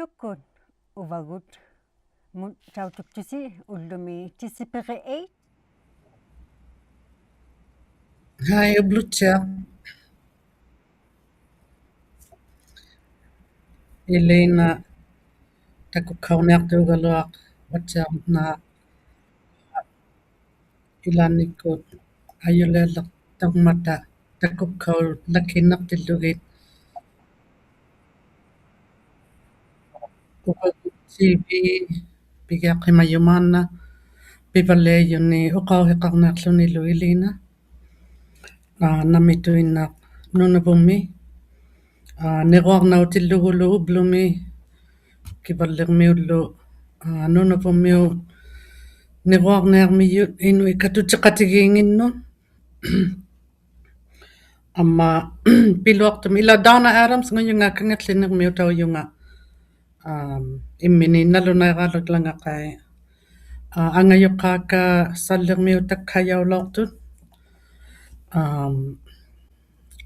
ullukut uvagut tautuktusi ullumi tisipere'ei Hai Blucha Elena takukkauniartuugaluaq watsaarna ilanikut ayuleellaq tarmata takukkaul lakinnertillugit upagut TV pigiaqqimayumaanna pivaleeyunni uqauhiqarnaarlunilu Elena namituinnaaq nunavummi niruarnautillugulu ublumi kivallermiullu nunavummiu niruarniarmiyut inu ikatutiqatigiinginnun amma piluartumi ila Donna Adams nguyunga kangerlinermiu tauyunga immini nalunaiqaalutlangaqai angayuqqaaka sallermiu takhayaulortut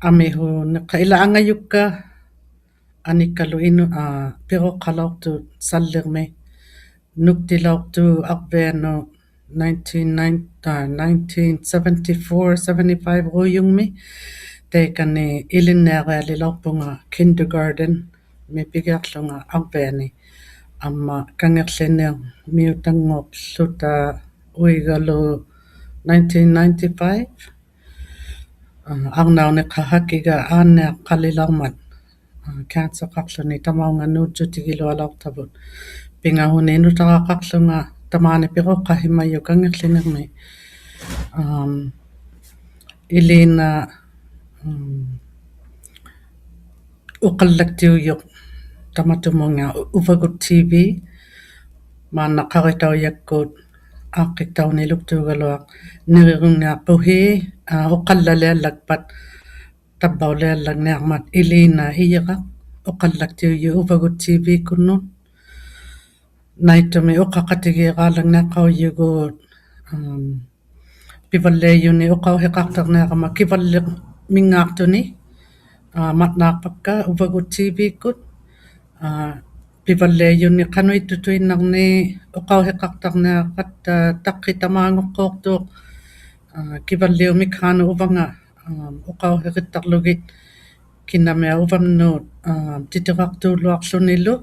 amihu neqa ila angayukka anikkalu inu piroqqalortut sallermi nuktilortu arvianu 1974-75 ruyungmi teikani ilinniarialilorpunga kindergarten mipigiarlunga arviani amma kangerlinier miutanngorluta uigalu 1995 arnauniqahakiga aanniaqqalilarmat cancerqarluni tamaunga nuutsutigilualartavut pingahuni inutaraqarlunga tamaani piroqqahimayu kangerlinermi Elena uqallaktiuyuq tamatumunga uvagut TV maannaqaritauyakkut aaqqittauniluktuugaluaq nirirunniarpuhi uqallaliallakpat tabbauliallakniarmat Elena iyeqaq uqallaktiuyu uvagut TV kunnun naitumi uqaqatigiiqaallakniaqqauyugut pivalleeyuni uqauhiqartarniaqama kivalleq mingaartuni matnaarpakka uvagut TV kut pivalleeyuni qanuittutuinnarni uqauhiqartarniaqat taqqitamaangoqqoortuuq kivalliumik haanu uvanga uqauhiqittarlugit kinamia uvamnuut titiqartuulluarlunilu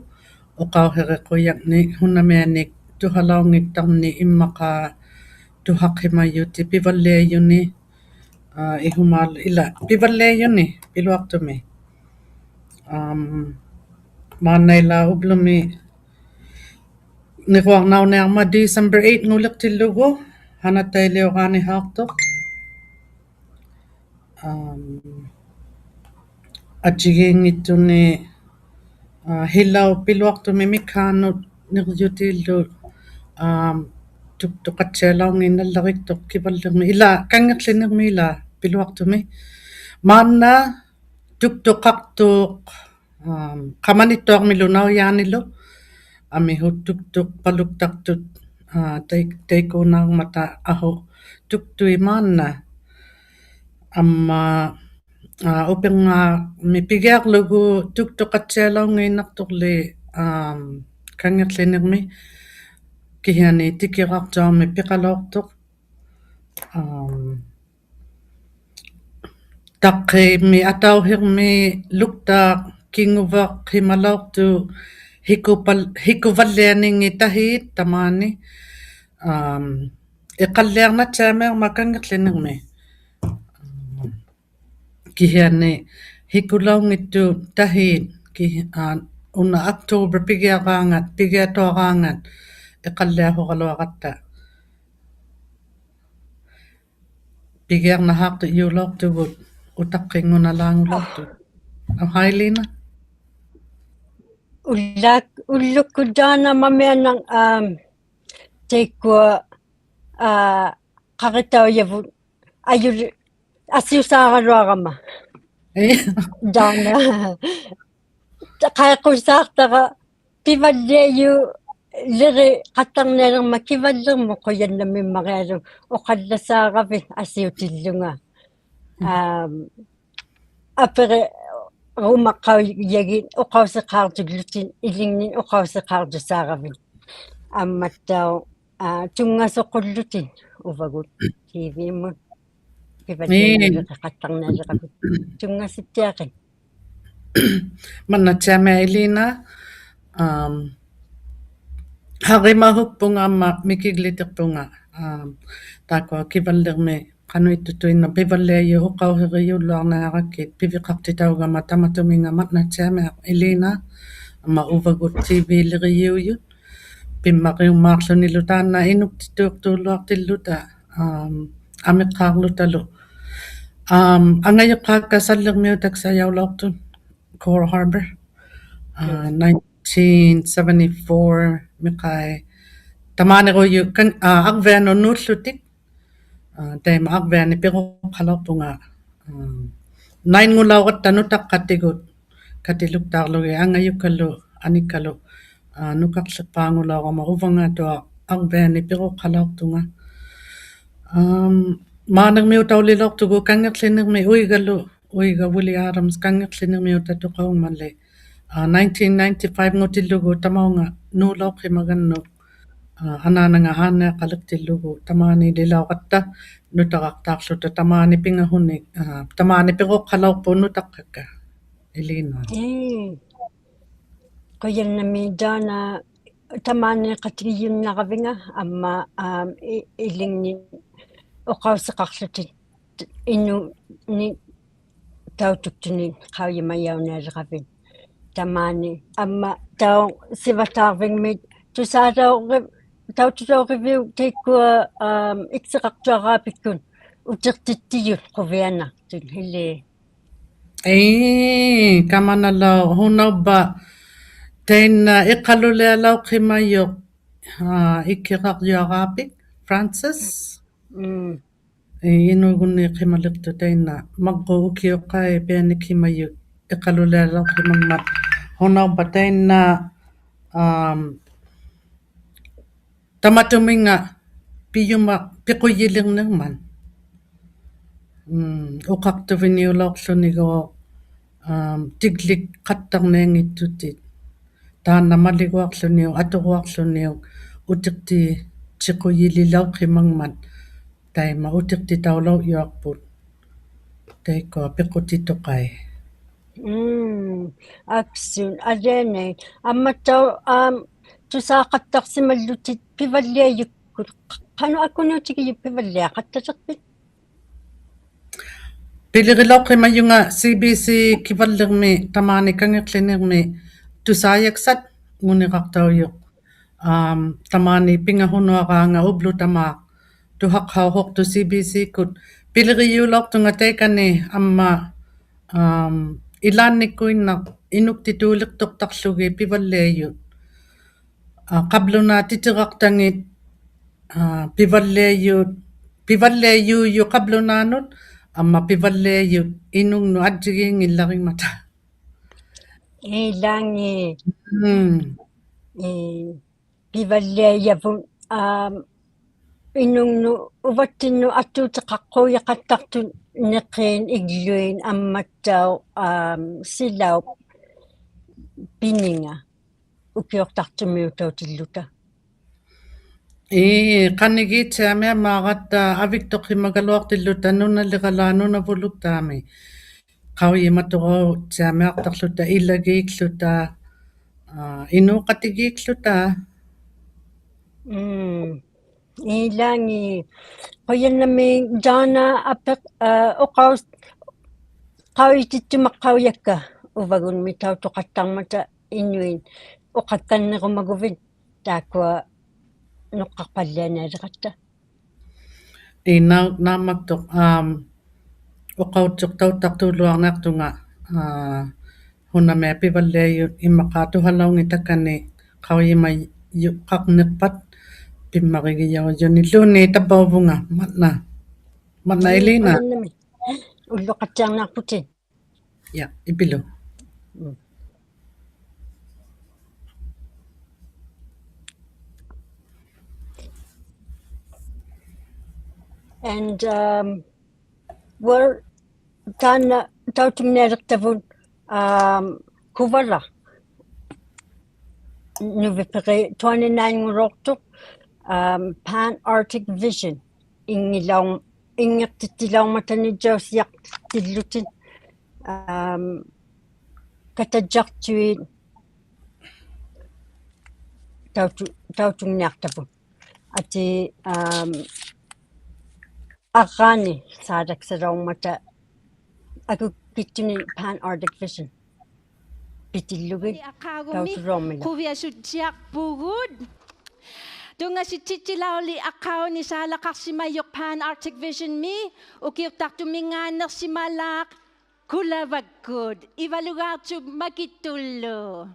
uqauhiqiquyakni hunamianik tuhalaungittarni immaqaa tuhaqqimayuti pivalleeyuni ihumaal ila pivalleeyuni piluartumi maannaila ublumi niruarnauniarma December 8 nguliqtillugu hanatailiuqaanihaartoq atsigiingittuni hilau piluartumi mikhaanut neriutiillu tuktuqatsialaunginnallariktoq kivallermi ila kangerlinermi ila piluartumi maanna tuktuqartuuq qamanittuarmilu amihu tuktuq paluktartut taikuunaarmata ahu tuktui maanna amma upengaarmi pigiarlugu tuktuqatsialaungiinnartorli kangerlinermi kihiani tikiqartuarmi piqaloortoq taqqimi atauhirmi luktaaq kinguvaq himalaortu hikuvallianingi tahiit tamaani iqalliarnatsaamiarma kangerlinermi kihiani hikulaungittu tahiit una October pigiatuaqaangat iqalliahuqaluaqatta pigiarnahaaqtu yuulortugut utaqqingunalaangulortut Elena ullukkudaana mamianang teikkua qaritauyavut ayul asiusaaraluarama daana qaiqusaartara pivalleeyu liri qattarnialerma kivallermu quyannamimmarialu uqallasaaravi asiutillunga apere rumaqauyagin uqauseqaartuklutin ilingnin uqauseqaartusaaravin амматтау тунгасоқуллутин увагут тивиммут пиваллиангилеқаттарнаалеқапит тунгаситтиақин manna tjame Elina harimahuppunga amma mikigliterpunga taakua kivallermi qanuittutuinna pivalleayu uqauheriulluarnaarakkit piviqartitaugama tamatuminga manna tjame Elina amma uvagut TV-leriuuyut pimmaqiummaarlunilu taanna inuktituuqtuulluartilluta ameqqaarlutalu angayeqqaakkasallermiutaksajaulartun Coral Harbour 1974 miqai tamaneruyu kan aqveanu nuullutik taima aqveani piruqqalarpunga naingulauqattanutaqqatigut katiluktaarlugi angayukkallu anikkalu nuqarlepaangulaarama uvangatua aqveani piruqqalartunga maanermiutaulilortugu kangerlinermi uiga Willie Adams kangerlinermiutatuqaummalli 1995 ngutillugu tamaunga nuulauqimagannu anaananga aaneaqalertillugu tamaani lilauqatta nutaraqtaarluta tamaani pingahunik tamaani piruqqalarpu nutaqqakka Elina qoyannami daana tamaani qatigiyunnaqavinga amma ilingnin oqauseqarlutit innu ni tautuktuni qauyimayaunaaleqavin tamaani amma tau sivataarvingmit taututauqiviu taikkua ikseqartuaraapikkun utertittiyut quvianartut hili kamanalo hunabba tainna iqalulealauqimayuq ikkerarjuaraapik Francis inugunni qimalertu tainna maqu ukioqqai pianikimayuk iqalulealauqimagmat hunabba tainna tamatuminga piyuma piquyillernerman uqartuviniulorlunigo tiglik qattarniangittutit taanna maliguarluniu aturuarluniu utirti tiquyililauqimagmat taima utirti taulaujuarput taikua piqutitoqai aksun alene ammattau tusaaqattarsimallutit pivalliajukkut qanu akunuutigiyup pivalliaqattaserpit Piliriloqimayunga CBC kivallermi tamaani kangerlinermi tusaajaksat nguniqartaujuq tamaani pingahunuaraanga ublutamaa tuhaqqauhortu CBC kut pilirijuulortunga taikani amma ilaannikkuinnaq inuktituulertortarlugi pivalliajut qabluna titeraqtangit pivalliajuuju qablunaanut amma pivalliajut inungnu atjigiingillarimmata ilaangi pivalliajavun inungnu uvattinnu attuuteqaqquujaqattartun neqiin igluin ammattau silaup pininga ukiortartumiutautilluta qannigiitsaamia maaqatta aviktoqimagaluartilluta nunalliqalaanunavuluktaami qauyimatorau saamiartarluta illagiikluta inuuqatigiikluta ilaangi qoyannami daana apeq oqaus qauyitittumaqqaujakka uvagunmi tautoqattarmata innuin oqakkannerumaguvin taakua noqqarpallianaaleqatta naammaktoq oqautsortauttartuulluarnaartunga hunamia pivalliajut immaqaatuhalaungi takkani qauyima qarnerpat pimmarigiyaujunilluuni tapauvunga matna Elina ulloqattiarnaarputin ja ipilu and taana tautumnialertavun Kuvala nuvipere 29 Pan Arctic Vision ingertittilaummatani jausiartillutin katajartuit tautunniartaput ati aqaani saadaksaraummata akukittuni Pan Arctic Vision pitillugi tauturommila Kuviasutiarpugud. Tunga si titilauli akauni salaqarsimayuq Pan Arctic Vision mi ukiutartumingaannersimalaq kulavakkud ivalugaartu makitullu.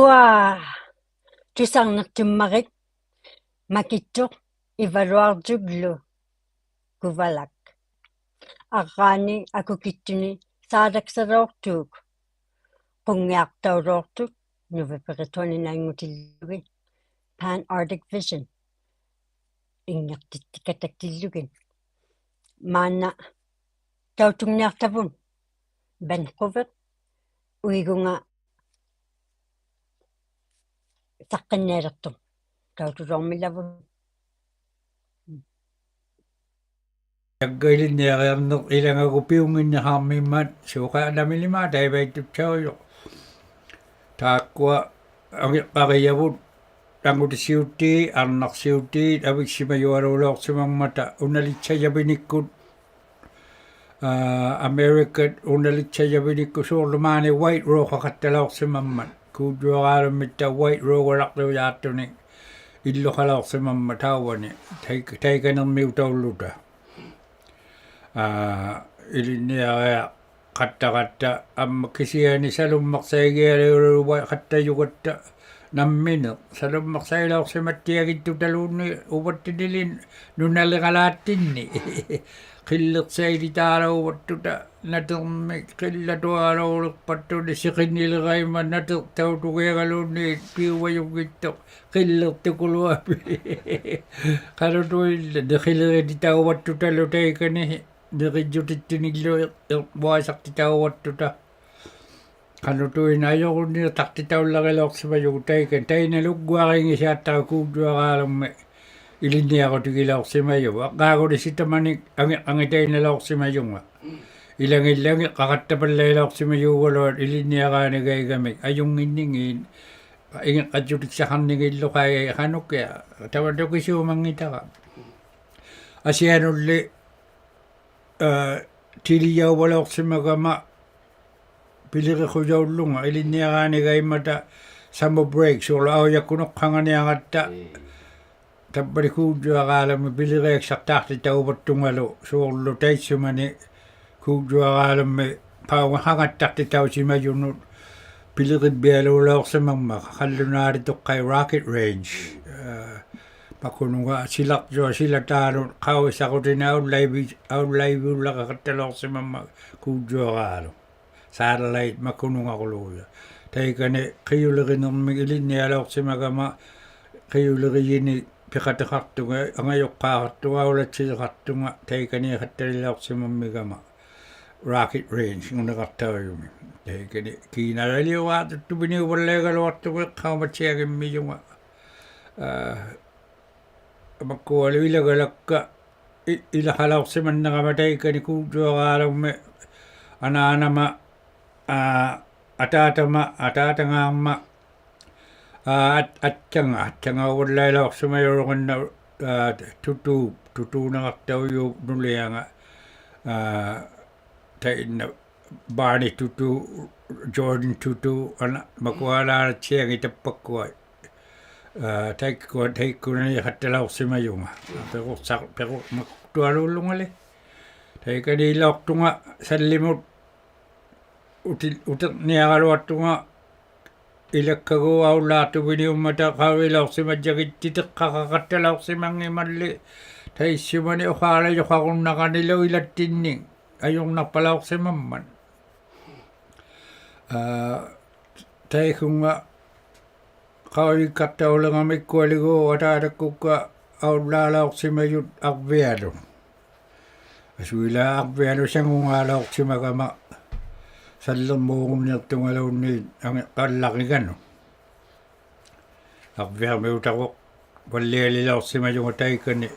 Wah, tusarnertummarit makittuq ivaluartuglu kuvalak. Aqaani akukittuni saadaksaloortuuk qungiartauloortuk nuvipeqituaninaingutillugi Pan Arctic Vision ингертитикатактиллугин маана таутунгниартавун Vancouver уигунга саққинниалертум таутулормилавун Taggailинниариарнеқ илангагупиунгиннахаармиммаат суоқаанамилимаа таиваиттутсаруйо тааккуа агиққариявут тангутисиутти арнарсиутти авиксимаюалуулоорсимаммата уналитсаявиниккут American uналитсаявиникку суурлумаани white roqaqattalaorsimammat kuutuaraalummitta white roqalaqluyaartunik illuqalaorsimamma taawani taikanermiutaulluta ilinniaria qattaqatta amma kisiani salummarsagialiuluwa qattayugatta nammine salummarsailaorsimattiagittu taluunni uvattinilin nunaliqalaattinni qillersailitaalauvattuta natermi qillatuaalaulerpattuni siqinnileraima natertautugeegaluunni piuvajugittoq qillertukuluapi qalutuilla neqilerititauvattutallu taikanihi neqijjutittinillu vaisaqtitauvattuta qalutuina ajorunni tartitaullarilaorsimajugu taikan tainalugguaringisiaattara kuutuaraalummi ilinniaqutigilaorsimaju aqqaagulisittamanik angitainalaorsimajunga ilangillangi qaqattapallailaorsimajuugaluat ilinniaqaanigaigamik ajunginningiin ingeqqatjutiksaqarnigilluqaaya qanukkia tavatukisuumangitara asianulli tiliyauvalorsimagama piliriqujaullunga ilinniaqaanigaimata summer break suula aujakkunoqqanganiaqatta tappalikuutuaqaalami pilireeksartaarti tauvattungalu suurlu taissumani kuutuaqaalami paungahangattarti tausimajunut piliribbialuulaorsimamma qallunaaritoqqai Rocket Range pakununga silaqjua silataalut qauissaqutina aullaivuullaqaqattaloorsimamma kuutuaqaalu satellite makunungaquluuya taikani qiyulerinermi ilinnialoorsimagama qiyuleriyini piqateqartuga angajoqqaaqartuga ulatsileqartuga taikaniaqattalilaorsimamigama Rocket Range nguneqartariumi taikani kiinalaliuaatuttupiniuvalleegaluartuga eqqaumatiagimmijunga makkualuilagalakka ilaqalaorsimannaqama taikani kuutuaqaalummi anaanama ataatangaamma atchanga uvallailaqsumayuruqanna tutuunaqartauyuu nulianga tainna Barney tutu Jordan tutu ana makualaaratsiangi tappakkuai taikkunani qattalaorsimayunga pequ maktualuullungali taikani ilaortunga sallimut uterniaqaluartunga ilakkagu aullaartuviniummata qavilaorsimajjagittiteqqaqaqattalaorsimangimalli taissumani uqaalajoqarunnaqanilu ilattinning ajornarpalaorsimamman taikunga qavikkartaulengamikkualigu ataatakukka aullaalaorsimajut arvialu asuila arvialu sangungaalaorsimagama sallermuugunniartungaluunniit qallaqigannu arviarmiutaruq vallialilaorsimajunga taikani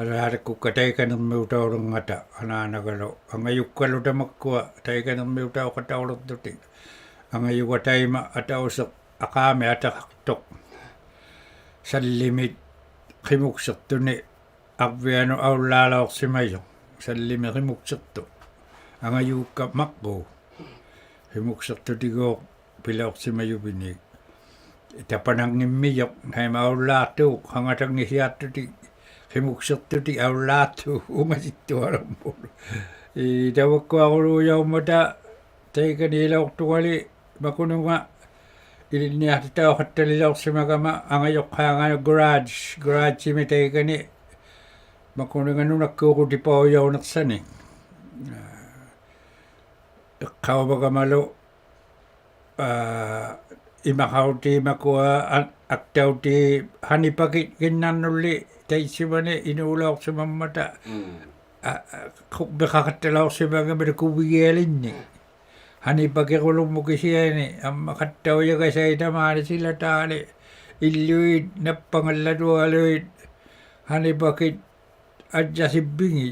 alaatakukka taikanermiutaulungata anaanagalu angayukkalu tamakkua taikanermiutauqataulurtutik angayuga taima atauseq aqaami ataqartoq sallimit qimuksertuni arvianu aullaalaorsimaju sallimi qimuksertu angayukka maqqu qimuksertutigoq pilaorsimajupinik tapanangimmijoq taima aullaartuuq qangatangisiaattutik qimuksertutik aullaartu ungasittualammun tavakkuaquluujaummata taikaniilaortugali makununga ilinniartitauqattalilaorsimagama angajoqqaangana garage-imi taikani makununga nunakkuuqutipaujaunnersani eqqauvagamalu imaqauti makua aktauti hanipakit kinnarnulli teitsimani inuulaorsimammata bekaqattalaorsimaanga kuvigialinni hanipakirulummukisiani amma qattaujagasaitamani sila taali illuit nappangallatualuit hanipakit ajjasibbingi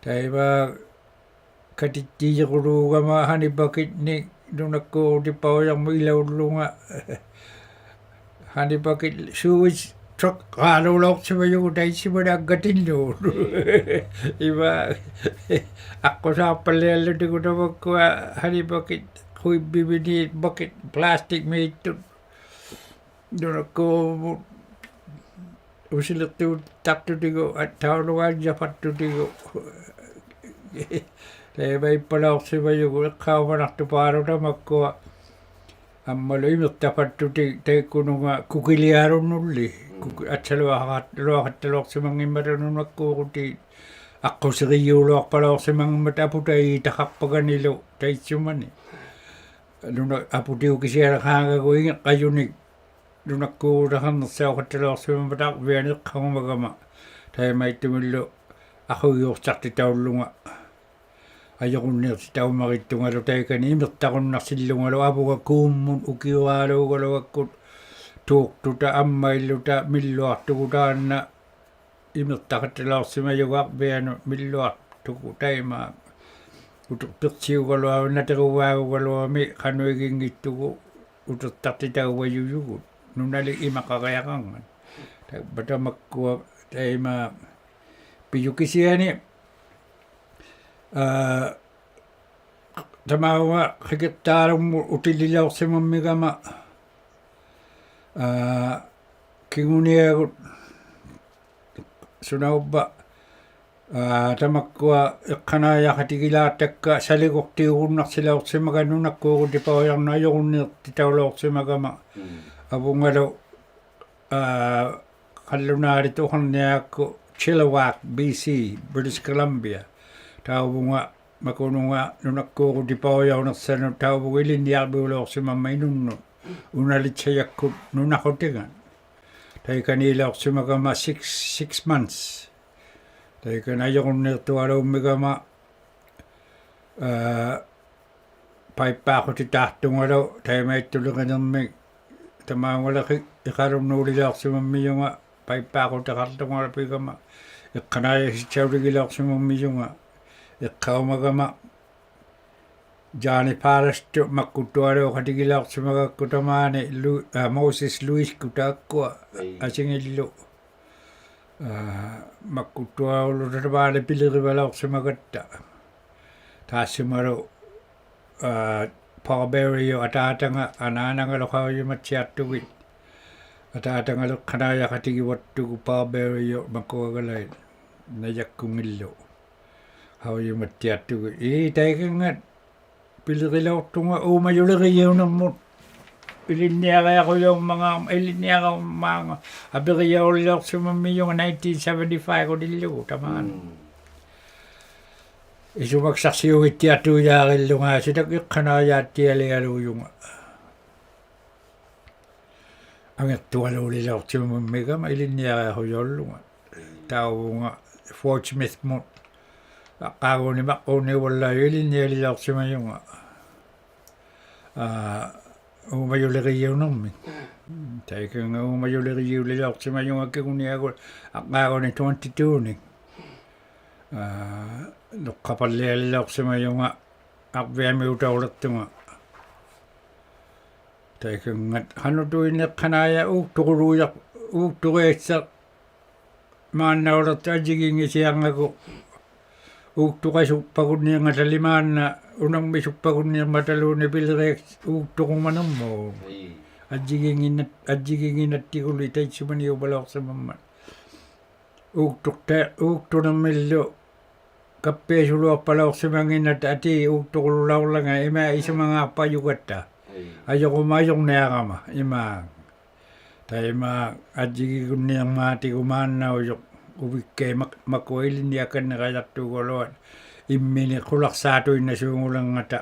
taiva katittiiquluugama hanipakitni nunakkuutippaujammu ilaullunga hanipakit sewage truck qaaluuloorsimayugu taitsimani aggatinnuulu iva аққусаарпаллиаллутикутаваккуа hanipakit huibbimini bucket plastic miittut nunakkuumu usilertuut tartutigu attaulugaanjapattutigu leivaippalaorsimayugu eqqaumanartu paalutamakkua аммалу имертапаттути таиккунунга кукилиааруннулли атсалуахатталуахатталуорсимангимматанунаккуурути аққусериюулуарпалуорсимангиммат апутаи тақарпаганилу таитсумани нуна апутиукисиалахаагагуинге қаюник нунаккуурутахарнерсаухатталуорсимаматаа вианеққамагама таимаиттумиллу ахуйууртарти тауллунга ajorunnerti taumarittungalu taikani imertarunnarsillungalu avuga kuummun ukiuaaluugaluakkut tuuqtuta ammailluta milluartugutaanna imertaqattalaorsimayugaaq pianu milluartugu taimaa utuqpersiugaluavu nateruvaaguguluami qanuigingittugu utertartitauvajuyugut nunali imaqariaqangan tapatamakkua taimaa piyukisiani tamawa qikittaalummu utililaorsimammigama kinguniagut sunaubba tamakkua eqqanaajaqatigilaattakka saligortiugunnarsilaorsimaga nunakkuugutipaujarnaajorunniirti taulaorsimagama avungalu qallunaarituqarniaakku Chilliwack BC British Columbia tauvunga makununga nunakkuugutipaujaunersanu tauvugiliniarbuuleorsimammainunnu unalitsayakkut nunaqutigan taikaniileorsimagama 6 months taikanajorunniirtualuummigama paippaaqutitaartungalu taimaittuleqanermi tamaangulaqi iqalunnuulileorsimammiyunga paippaaqutaqartungalapigama eqqanaajasitsauligileorsimammiyunga eqqaumagama Johnny Palastu makkuttualu qatigileorsimagakkutamaani Moses Louis kutaakkua asingillu makkuttuaulutavaale pilirivaleorsimagatta taassimalu Parberio ataatanga anaanangaloqauyumatsiartugit ataatangalu qanaajaqatigivattugu Parberio makkuagalait najakkungillu hauyumattiartugu taikangat pilirilaortunga uumayuleriyaunermut ilinniaqaaquyummanga ilinniaqammaanga aperiyaulliorsumammiyunga 1975 udillugu tamaan isumaksarsiugittiartuijaaqillunga sitak iqqanaajaattialialuuyunga angertualuulilaorsumammigama ilinniaqaaquyullunga tauvunga Fort Smith mut qaaguni maqquniuvallaayuilinnialilaorsimayunga uumayuleriyaunermi taikanga uumayuleriyulilaorsimayunga kiguniagu qaaguni 22 ning noqqapallialilaorsimayunga aqviamiutaulertunga taikangat hanutuinneqqanaaya uukturuiassa maannaulertu ajigingisiangaku uuktuqasuppakunniangatalimaanna unammisuppakunniarmataluuni pilireeks uuktuqumanermu ajjiginginattiguli taitsumaniupalaorsamammat uuktunermillu kappiasuluarpalaorsimanginnat ati uuktuqululaurlanga ima isumangaarpajugatta ajoqumajorniaqama imaa taima ajjigigunniarmaatigumaannaujoq uvikkei makuilinniakanneqajartuugoluat immini qularsaatuinnasuungulangata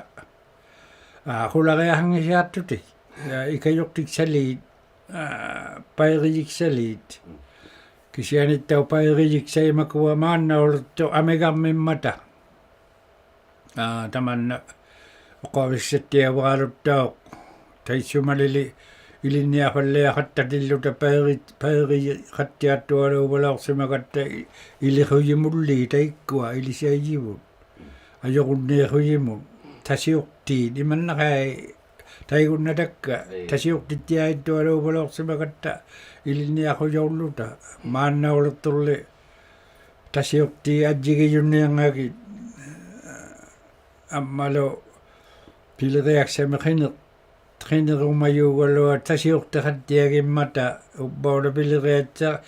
qulariahangisiartuti ikajortik saliit pairiksalit kisianittau pairiksaimakua maanna oluttu amegammimmata tamanna oqavissattiavaaluttaa taissumalili ilinniafalleaqattatilluta pairiqattiattualuuvalaorsimakatta ilirujimulli taikkua ilisaajivu ajorunneerujimu tasiuqtiin imannaqai taigunnatakka tasiuqtittiaittualuuvalaorsimakatta ilinniaqujorluta maannaulutturli tasiuqtii ajjigijunniangagi аммало пилериаксами тринеруумаюугалуа тасиортақаттиагиммата уббаула пилериатса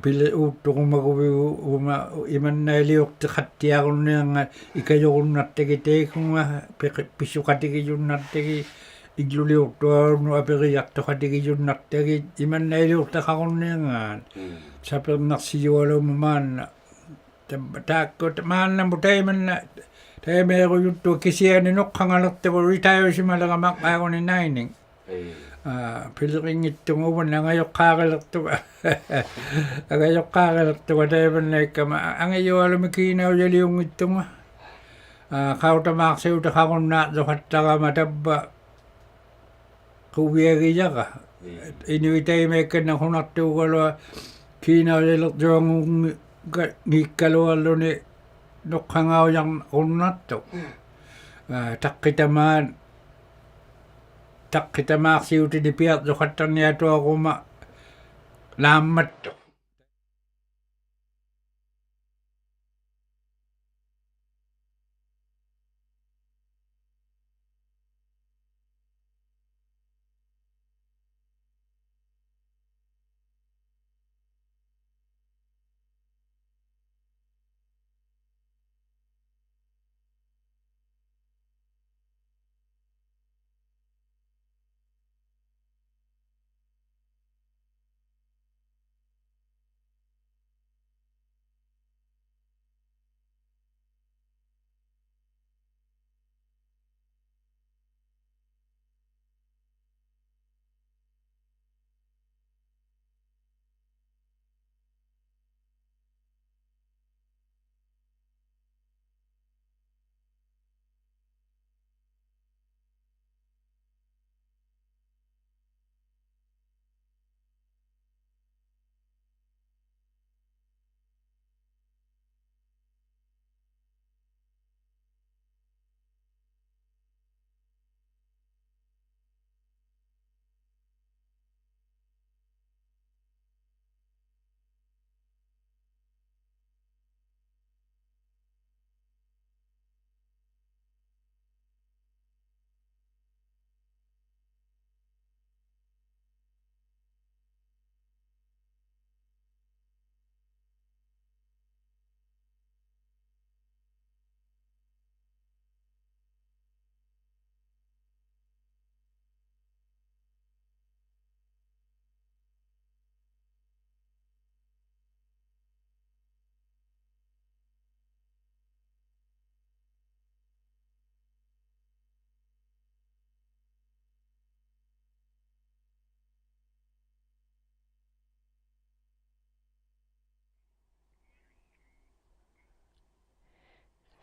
пиле уутторумагувигу ума иманнаилиортеқаттиаруннианга икажоруннартаги теикунга писсуқатигижуннартаги иглулиортуарну апериартоқатигижуннартаги иманнаилиортақарунниангаан сапернарсиюалума маанна тааккут мааннаму тайманна Teemeerujuttu kisiani noqqangalertavu ritayusimaleramaq aaguni naining pilerinngittunguvan angajoqqaaqilertuga agajoqqaaqilertuga teemannaikkama angajualumi kiinaujaliungittunga qautamaarsiutaqarunnaarluqattarama tabba quviagijaqa inuitaimeekkanna hunartuugalua kiinaujalertuangungi ngikkalualluni noqqangaujang unnattu taqqitamaarsiutini piarluqattarniatuaquma laammattu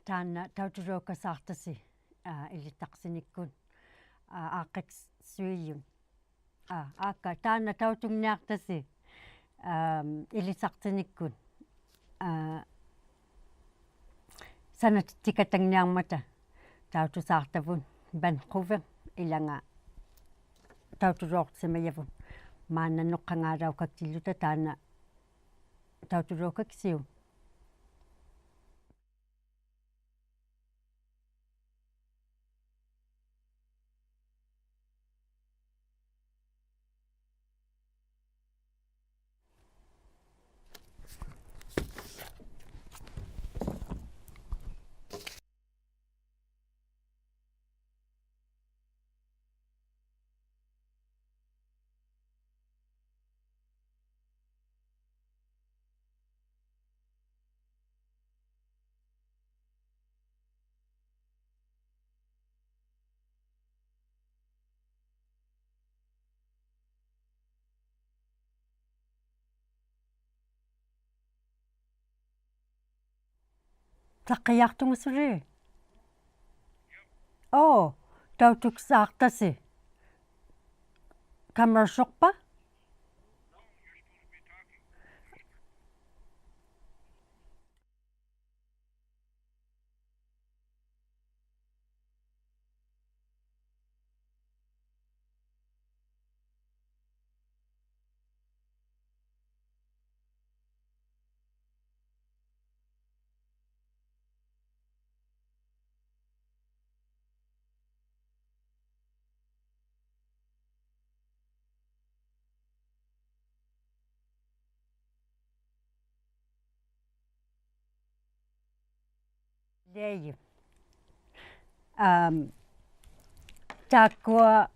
taanna tauturuukasaartasi ilitaqsinikkun aaqiqsuiyun aakka taanna tautungniartasi ilisartinikkun sanat tikatangniarmata tautusaartavun banquve ilanga tauturuortsimayavun maannannoqqangaalaukaktilluta taanna tauturuukaksiu Taqiartungussuli. Oh, tautuksaartasi. Kamersorpa? Leyu. Taakua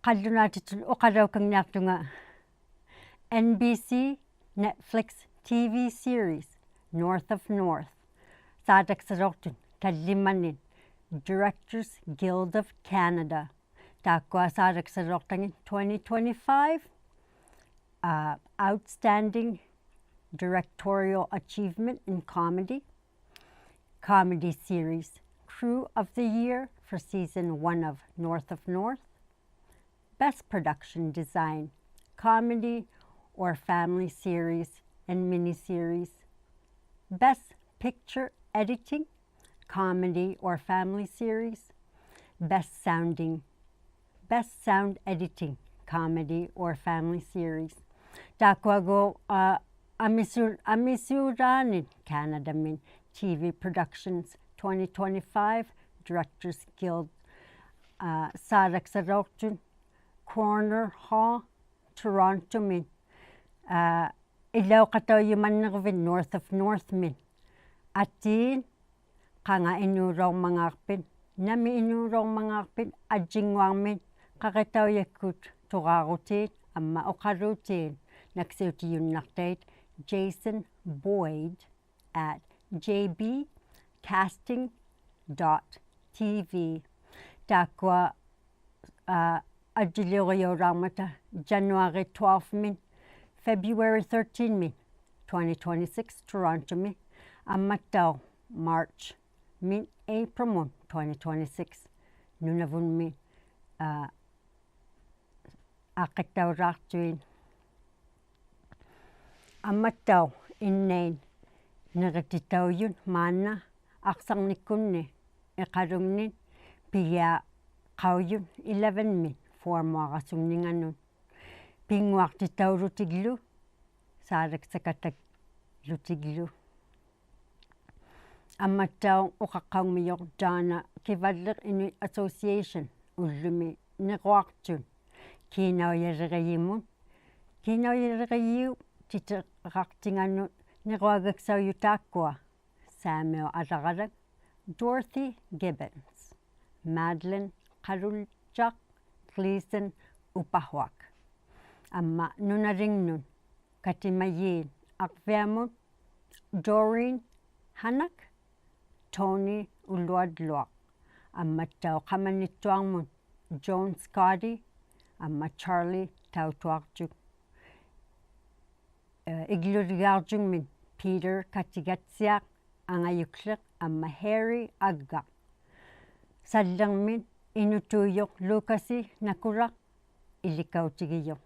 qallunaatitul uqalaukangngaartunga NBC Netflix TV series North of North. Saadaksarortun tallimanin Directors Guild of Canada. Taakua saadaksarortangin 2025 Outstanding Directorial Achievement in Comedy. Comedy series Crew of the Year for Season 1 of North of North. Best Production Design, Comedy or Family Series and Miniseries. Best Picture Editing, Comedy or Family Series. Best Sound Editing, Comedy or Family Series. Taakwago Amisuranin Canada Min TV Productions 2025 Directors Guild Saadaksarortun Corner Hall Toronto Min Ilauqatauyumannervin North of North Min Atiin qanga inuuroormangaarpin nami inuuroormangaarpin ajingwaarmin qaqatauyakkut tuqaarutiin amma oqaruutiin naksiutiyunnartait Jason Boyd at jbcasting.tv. Taakua ajilioriuraarmata January 12 min February 13 min 2026 Toronto min ammattau March min April min 2026 nunavun min aqittauraartuin ammattau innein neqititauyun maanna aqsarnikkunni iqalungnin pigia qauyun 11 min formuaqasunninganun pinguartitaulutiglu saalaksakatak lutiglu ammattau uqaqqaummiyoq Dana Kivalleq Inuit Association ullumi nequartun kiinauyeriqiyiu titeqartingannu nequagaksauyu Samuel Alaqalak, Dorothy Gibbons, Madeline Qaruljaq, Gleason Upahuak. Amma nunaringnun katimayin aqviamun Doreen Hanak, Tony Uluadluaq. Amma tau qamanittuarmun Joan Scotty, amma Charlie tautuarjuk. Iglurigaarjungmin Peter Katigatsiaq angayukleq amma Harry Agga. Sallangmin inutuyoq Lucasi nakuraq ilikautigiyok.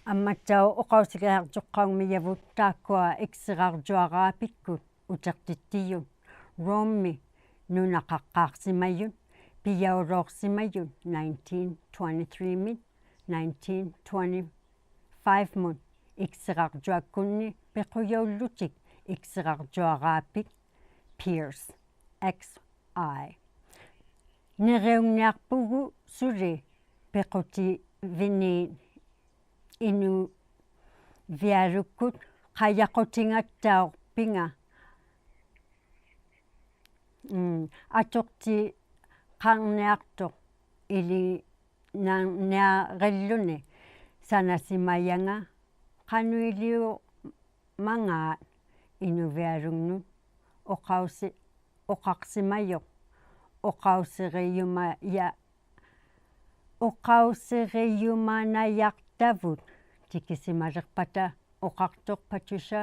Amma tau uqausigaartuqqaungmiyavut taakkua iksiqarjuaqaapikkut uteqtittiyun Romi nunaqaqqaarsimayun piyauroorsimayun 1923 min 1925 mun iksiqarjuakkunni pequyaullutik iksiqarjuaqaapik Pierce XI. Nereunniarpugu suli pequti viniin inu vialukkut qayaqutingattauq pinga atuqti qarniartoq ili naaqilluni sanasimayanga qanuiliu mangaat inuvialunnut oqaqsimayoq oqausiqiyumanayaqtavut tikisimalerpata oqartoq Patricia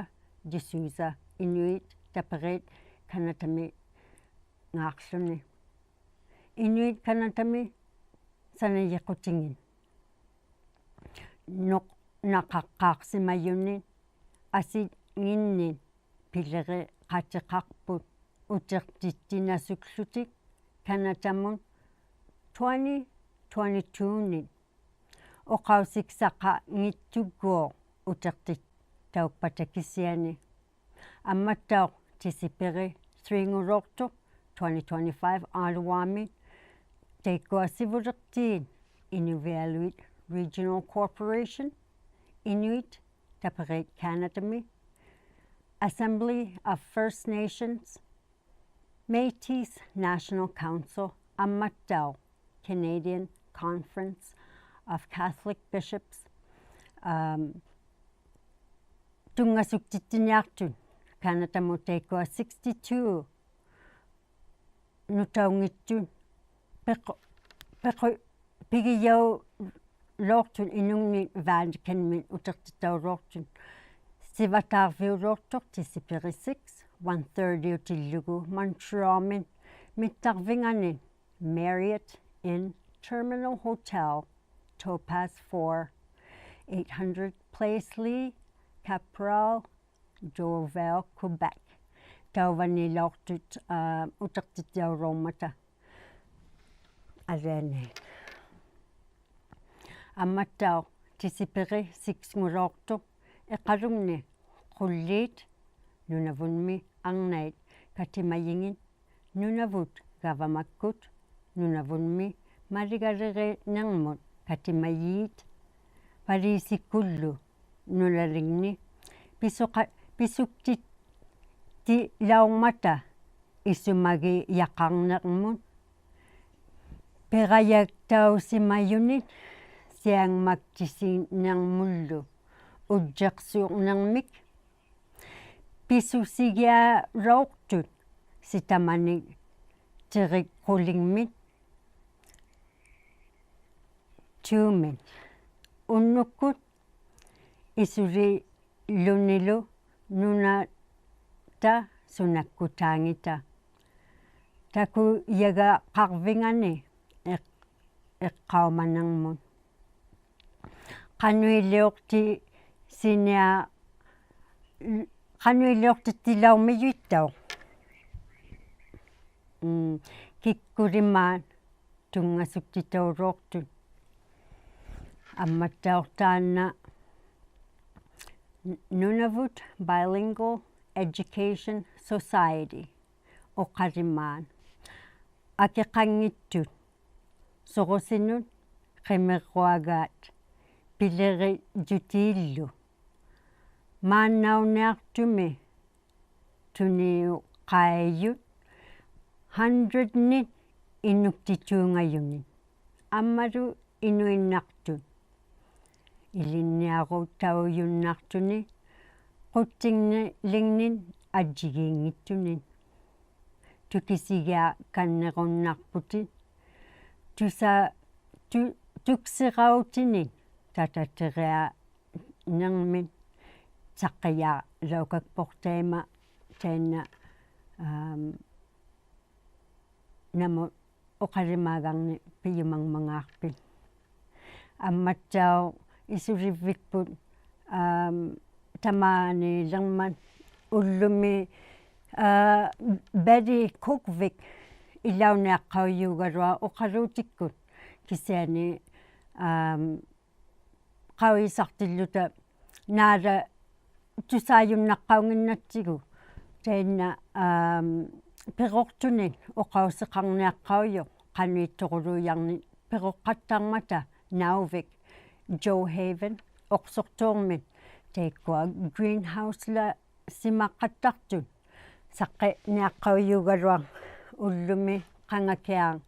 D'Souza Inuit taperit kanatami ngaqluni. Inuit kanatami sanayiqutingin. Noq naqaqqaaqsimayuni asit nginnin pilleri qatiqarput utertittinasuklutik kanatamun 2022 oqausiksaqa ngittuguo utertit tauppatakisiani ammattauq tisiperi 3 2025 aluaami teikkuassivulertiin Inuvialuit Regional Corporation Inuit taperit Kanatami Assembly of First Nations Métis National Council ammattau Canadian Conference of Catholic Bishops tungasuktittiniartun kanatamu teikkua 62 nutaungittun pequ pigiyau lortun inungni Vaticanmin utertitauruortun sivataarviulortoq tisiperi 6 1:30 utillugu Montrealmin mittarvinganin Marriott Inn Terminal Hotel Topaz 4 800 Place Lee Caporal Dorval Quebec tauvanilortut utertitauruummata alene ammattau tisiperi 6 ngulortu eqalumni qulliit nunavunmi arnait katimayingin nunavut gavamakkut nunavunmi maligalerinermut katimayiit paliisikkullu nulaligni pisuktit ti laumata isumagi yaqarnermun perayaktaausimayunit siangmaktisinermullu ujjaqsuurnermik pisusigiaroortut sitamani teriqqulingmit tuumin unnukkut isuli lunilu nunata sunakkutaangita taku yaga qarvingani eqqaumanermun qanuiliorti sinia qanuiliortittilaumayuittau kikkulimaat tungassuktitauruortut ammattaortaanna Nunavut Bilingual Education Society oqalimaan akeqangittut sorusinut qimerruagaat pileri jutiillu maannauniartumi tuniu qaayut 100 nit inuktituungayunin ammalu inuinnartut ilinniaruuttaujunnaartuni qutsinglingnin ajjigiingittunin tukisigia kannerunnarputi tuksirautinin tatateria nermin taqqia laukakporteema tainna namu oqalimaagarni piyumangmangaarpil ammattau isulivvikput tamaanilerman ullumi Betty Cookvik ilauniaqqauyuugalua oqaluutikkut kisiani qawisartilluta naala tusaayunnaqqaunginnatsigu tainna peqortunin oqauseqarniaqqauyo qanuittoquluiarni peqoqqattarmata Nauvik Joe Haven oqsortuormin teikkua greenhouse la simaqqattartut saqqi niaqqauyuugalua ullumi qangakiaang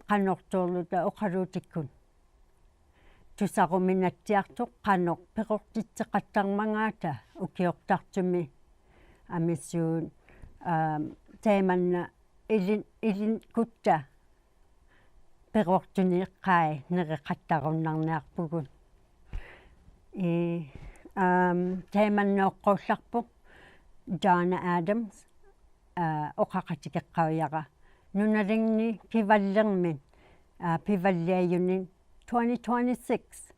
qanortuorluta oqaluutikkun tusaruminatsiartoq qanoq peqortitseqattarmangaata ukiortartumi amissuun taimanna ilin kutta peqortuniiqqai nereqattarunnarniarpugun taimannaoqqaullarpuq Donna Adams oqaqatikiqqauyaqa nunaringni pivallermin pivalliayunin 2026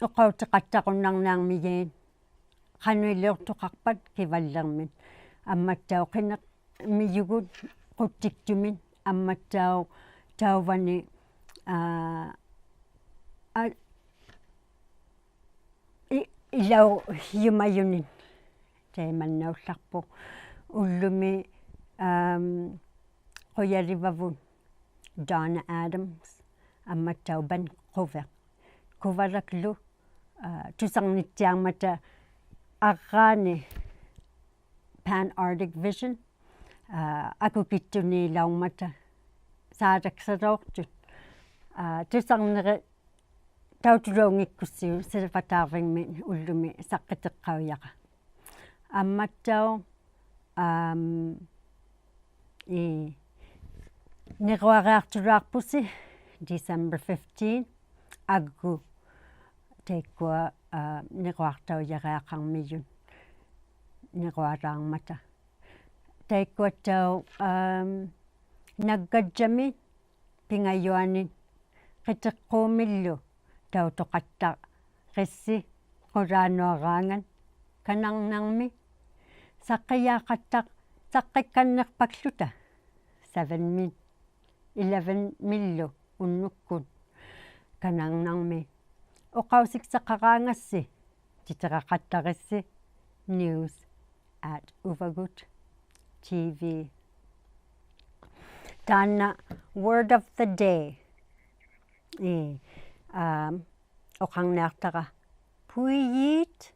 oqautiqattaqunnaarnaarmigiin qanuiliortuqarpat kivallermin амматтау қинеқ миюгут қуттиктумин амматтау таувани илау юмаюнин таиманнаулларпу уллуми қояривавун Donna Adams амматтау бан қувеқ кувалаклу тусарнитсиармата арраани Pan-Arctic Vision акукиттуни лаумата саатаксалоортут тусарнери таутулуунгиккуссиу силфатаарвигми уллуми саққитеққауяqa амматтау неруариартулаарпуси December 15 аггу теккуа неруартауяриақармиюн неруалаармата теккуаттау наггаджами пингаюани қитеққуумиллу таутоқатта қисси қулаануараанган канарнарми саққияақаттақ саққикканнерпаклута 11 миллу уннуккут канарнарми оқаусиксақараангасси титерақаттарисси news at Uvagut TV. Dana word of the day. Oqangnaartara puiyit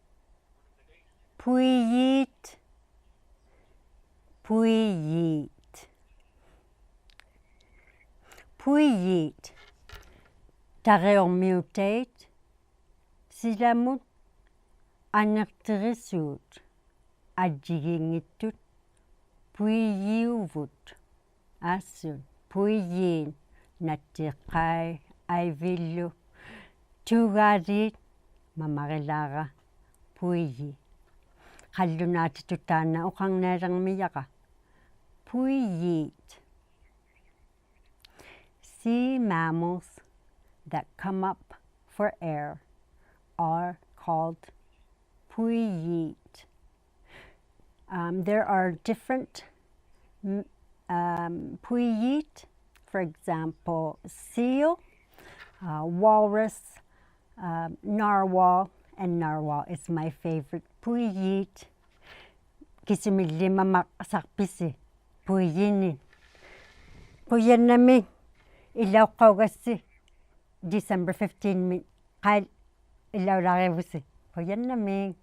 puiyit puiyit puiyit tareormiutait silamut аннертерисуут аджигингиттут пуииувут ассун пуииин наттиэккай айвиллу тугаадиит мамарилаара пуии қаллунаатитут таана оқарнаалермияqa puiit. Sea mammals that come up for air are called puiit. There are different puiit, for example, seal, walrus, narwhal, and narwhal is my favorite. Puiit. Kisimillimama sarpisi puiini. Puyanami ilauqaugassi December 15 mi qail ilaularivusi. Puyanami.